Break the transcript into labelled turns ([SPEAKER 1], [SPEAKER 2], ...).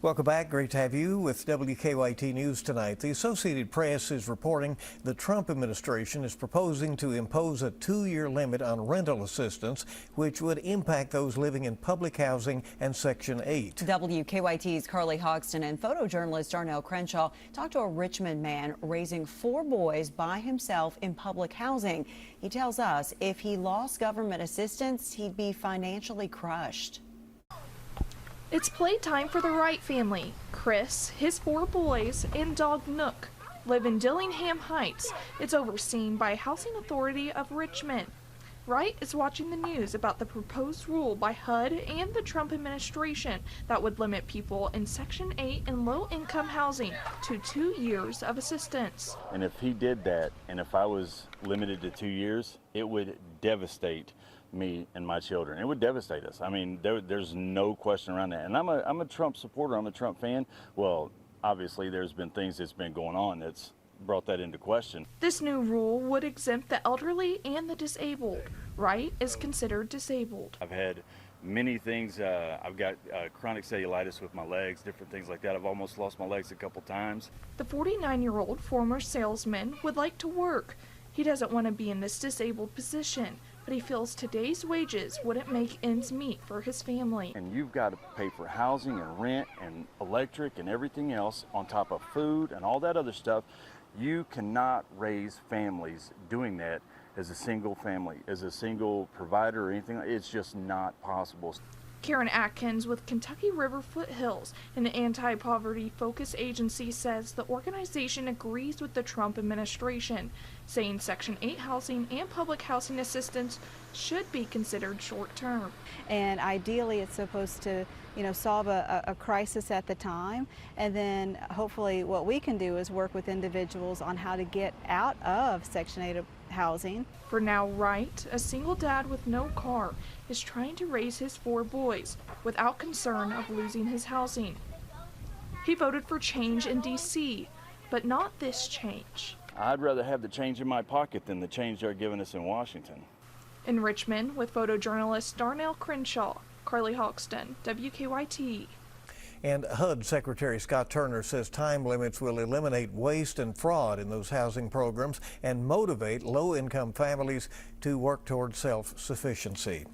[SPEAKER 1] Welcome back. Great to have you with WKYT News tonight. The Associated Press is reporting the Trump administration is proposing to impose a 2-year limit on rental assistance, which would impact those living in public housing and Section 8.
[SPEAKER 2] WKYT's Carly Hoxton and photojournalist Darnell Crenshaw talked to a Richmond man raising 4 boys by himself in public housing. He tells us if he lost government assistance, he'd be financially crushed.
[SPEAKER 3] It's playtime for the Wright family. Chris, his 4 boys, and dog Nook live in Dillingham Heights. It's overseen by Housing Authority of Richmond. Wright is watching the news about the proposed rule by HUD and the Trump administration that would limit people in Section 8 and low-income housing to 2 years of assistance.
[SPEAKER 4] And if he did that, and if I was limited to 2 years, it would devastate me and my children. It would devastate us. I mean, there's no question around that. And I'm a Trump supporter. I'm a Trump fan. Well, obviously there's been things that's been going on that's brought that into question.
[SPEAKER 3] This new rule would exempt the elderly and the disabled. Wright is considered disabled.
[SPEAKER 4] I've had many things. I've got chronic cellulitis with my legs, different things like that. I've almost lost my legs a couple times.
[SPEAKER 3] The 49-year-old former salesman would like to work. He doesn't want to be in this disabled position, but he feels today's wages wouldn't make ends meet for his family.
[SPEAKER 4] And you've got to pay for housing and rent and electric and everything else on top of food and all that other stuff. You cannot raise families doing that as a single family, as a single provider or anything. It's just not possible.
[SPEAKER 3] Karen Atkins with Kentucky River Foothills, an anti-poverty focus agency, says the organization agrees with the Trump administration, saying Section 8 housing and public housing assistance should be considered short-term.
[SPEAKER 5] And ideally it's supposed to, solve a crisis at the time, and then hopefully what we can do is work with individuals on how to get out of Section 8 housing.
[SPEAKER 3] For now, Wright, a single dad with no car, is trying to raise his 4 boys without concern of losing his housing. He voted for change in D.C., but not this change.
[SPEAKER 4] I'd rather have the change in my pocket than the change they're giving us in Washington.
[SPEAKER 3] In Richmond, with photojournalist Darnell Crenshaw, Carly Hoxton, WKYT.
[SPEAKER 1] And HUD Secretary Scott Turner says time limits will eliminate waste and fraud in those housing programs and motivate low-income families to work toward self-sufficiency.